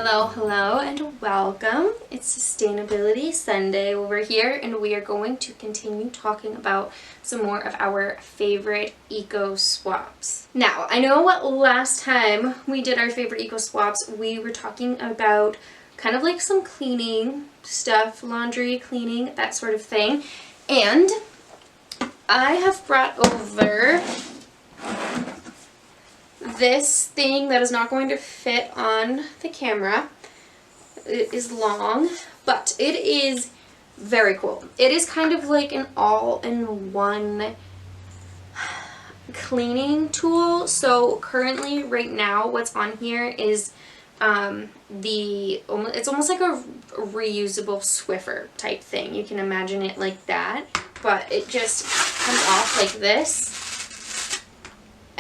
Hello, hello, and welcome. It's Sustainability Sunday over here, and we are going to continue talking about some more of our favorite eco swaps. Now, I know last time we did our favorite eco swaps, we were talking about kind of like some cleaning stuff, laundry, cleaning, that sort of thing, and I have brought over this thing that is not going to fit on the camera. It is long, but it is very cool. It is kind of like an all-in-one cleaning tool. So currently, right now, what's on here is it's almost like a reusable Swiffer type thing. You can imagine it like that, but it just comes off like this.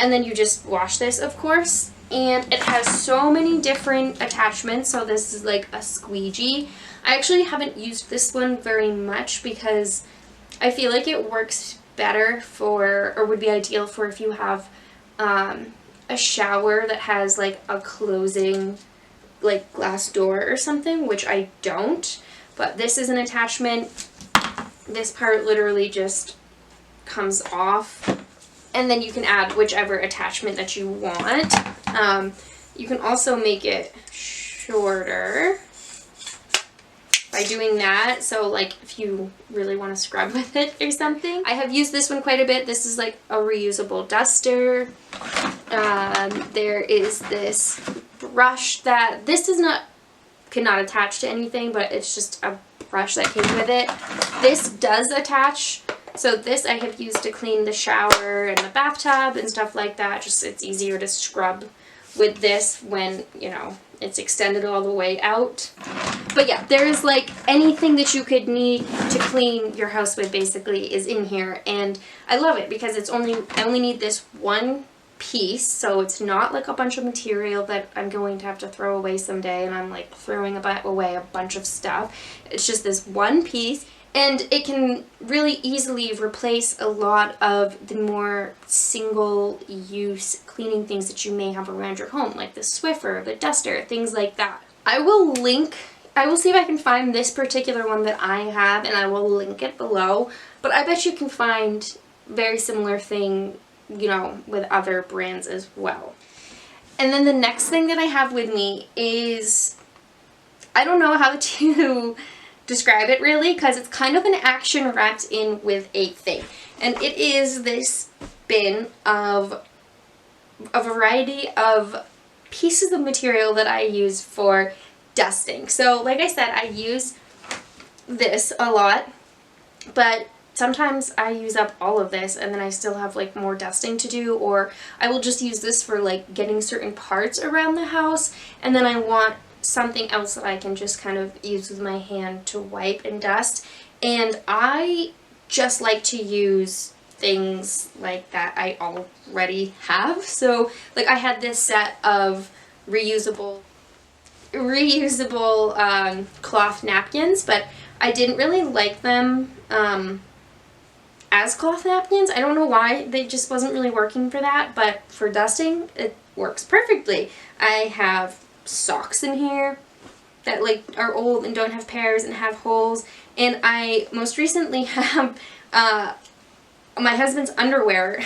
And then you just wash this, of course, and it has so many different attachments. So this is like a squeegee. I actually haven't used this one very much because I feel like it works better for, or would be ideal for, if you have a shower that has like a closing like glass door or something, which I don't. But this is an attachment. This part literally just comes off. And then you can add whichever attachment that you want. You can also make it shorter by doing that. So like if you really want to scrub with it or something. I have used this one quite a bit. This is like a reusable duster. There is this brush that cannot attach to anything, but it's just a brush that came with it. This does attach. So this I have used to clean the shower and the bathtub and stuff like that. Just it's easier to scrub with this when, you know, it's extended all the way out. But yeah, there is like anything that you could need to clean your house with basically is in here. And I love it because I only need this one piece. So it's not like a bunch of material that I'm going to have to throw away someday and I'm like throwing away a bunch of stuff. It's just this one piece. And it can really easily replace a lot of the more single-use cleaning things that you may have around your home, like the Swiffer, the duster, things like that. I will see if I can find this particular one that I have, and I will link it below. But I bet you can find very similar thing, you know, with other brands as well. And then the next thing that I have with me is, I don't know how to describe it really, because it's kind of an action wrapped in with a thing. And it is this bin of a variety of pieces of material that I use for dusting. So like I said, I use this a lot, but sometimes I use up all of this and then I still have like more dusting to do, or I will just use this for like getting certain parts around the house, and then I want something else that I can just kind of use with my hand to wipe and dust. And I just like to use things like that I already have. So like I had this set of reusable cloth napkins, but I didn't really like them as cloth napkins. I don't know why, they just wasn't really working for that, but for dusting it works perfectly. I have socks in here that like are old and don't have pairs and have holes, and I most recently have my husband's underwear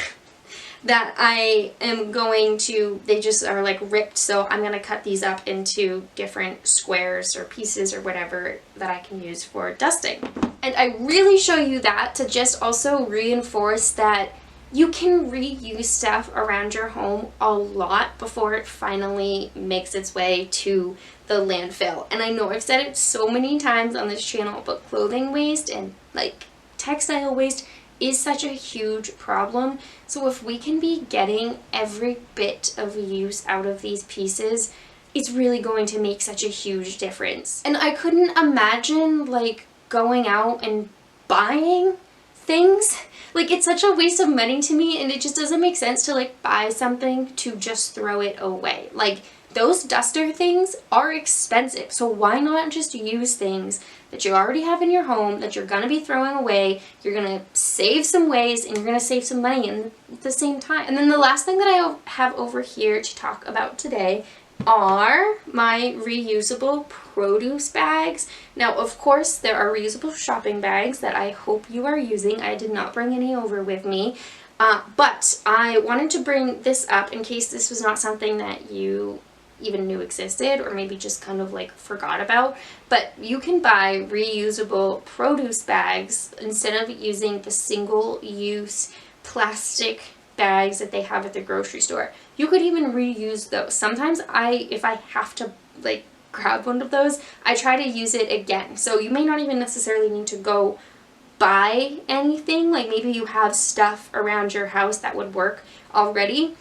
that I am going to, they just are like ripped, so I'm going to cut these up into different squares or pieces or whatever that I can use for dusting. And I really show you that to just also reinforce that you can reuse stuff around your home a lot before it finally makes its way to the landfill. And I know I've said it so many times on this channel, but clothing waste and like textile waste is such a huge problem. So if we can be getting every bit of use out of these pieces, it's really going to make such a huge difference. And I couldn't imagine like going out and buying things. Like, it's such a waste of money to me, and it just doesn't make sense to like buy something to just throw it away. Like, those duster things are expensive, so why not just use things that you already have in your home that you're gonna be throwing away? You're gonna save some waste and you're gonna save some money at the same time. And then the last thing that I have over here to talk about today are my reusable produce bags. Now, of course, there are reusable shopping bags that I hope you are using. I did not bring any over with me. But I wanted to bring this up in case this was not something that you even knew existed, or maybe just kind of like forgot about. But you can buy reusable produce bags instead of using the single-use plastic bags that they have at the grocery store. You could even reuse those. Sometimes if I have to like grab one of those, I try to use it again. So you may not even necessarily need to go buy anything. Like maybe you have stuff around your house that would work already.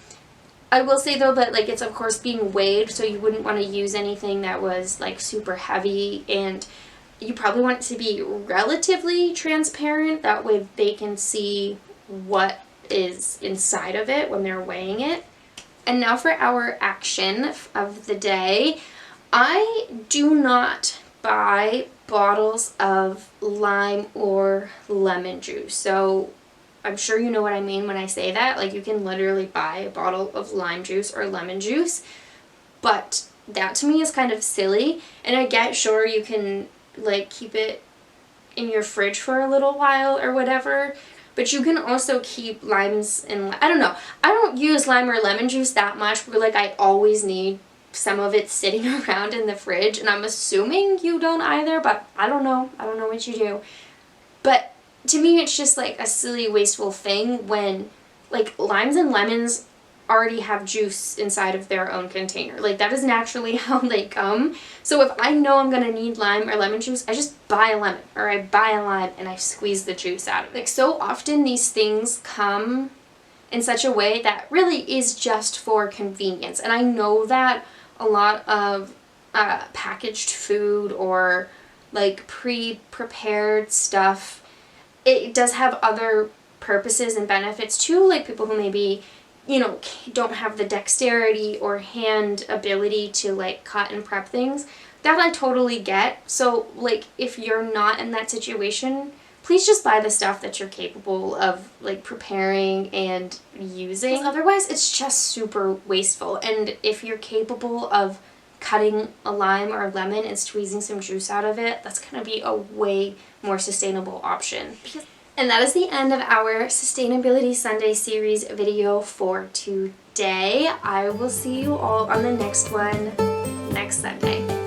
I will say though that like it's of course being weighed, so you wouldn't want to use anything that was like super heavy, and you probably want it to be relatively transparent. That way they can see what is inside of it when they're weighing it. And now for our action of the day. I do not buy bottles of lime or lemon juice. So I'm sure you know what I mean when I say that. Like you can literally buy a bottle of lime juice or lemon juice. But that to me is kind of silly. And I get, sure, you can like keep it in your fridge for a little while or whatever. But you can also keep limes and I don't know. I don't use lime or lemon juice that much, but like I always need some of it sitting around in the fridge, and I'm assuming you don't either, but I don't know. I don't know what you do. But to me, it's just like a silly, wasteful thing when like limes and lemons already have juice inside of their own container. Like that is naturally how they come. So if I know I'm gonna need lime or lemon juice, I just buy a lemon or I buy a lime and I squeeze the juice out of it. Like so often these things come in such a way that really is just for convenience. And I know that a lot of packaged food or like pre-prepared stuff, it does have other purposes and benefits too, like people who maybe, you know, don't have the dexterity or hand ability to like cut and prep things. That I totally get. So like if you're not in that situation, please just buy the stuff that you're capable of like preparing and using. Otherwise it's just super wasteful. And if you're capable of cutting a lime or a lemon and squeezing some juice out of it, that's going to be a way more sustainable option. And that is the end of our Sustainability Sunday series video for today. I will see you all on the next one next Sunday.